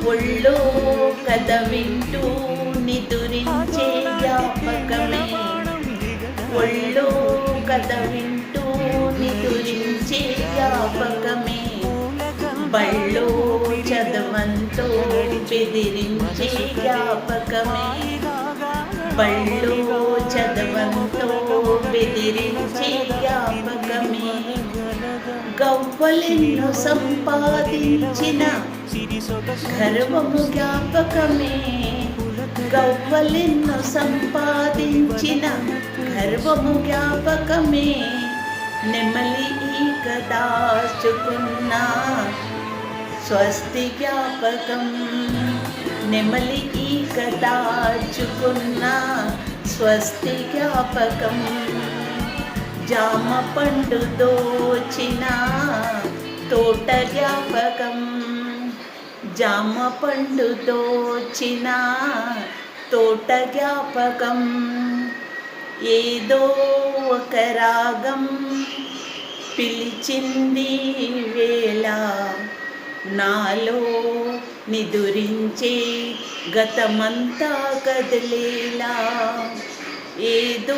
ఒళ్ళో కథ వింటూ నిదురించే జ్ఞాపకమే. ఒళ్ళో కథ వింటూ నిదురించే జ్ఞాపకమే. బళ్ళో చదవంతో బెదిరించే జ్ఞాపకమే. బళ్ళో చదవంతో బెదిరించే జ్ఞాపకమే. గవ్వలెన్నో సంపాదించిన గర్వము జ్ఞాపకమే. గవ్వలెన్నో సంపాదించిన గర్వము జ్ఞాపకమే. నెమలి ఈక దాచుకున్న స్వస్తి జ్ఞాపకం. నెమలి ఈక దాచుకున్న స్వస్తి జ్ఞాపకం. జామ పండు దోచిన తోట జ్ఞాపకం. జామ పండు దోచిన తోట జ్ఞాపకం. ఏదో ఒక రాగం పిలిచింది వేళ, నాలో నిదురించే గతమంతా కదిలేలా. ఏదో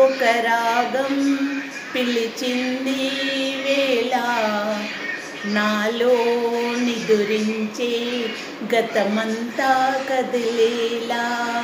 ఒక రాగం పిలిచింది వేళ, నాలో నిదురించే గతమంతా కదిలేలా.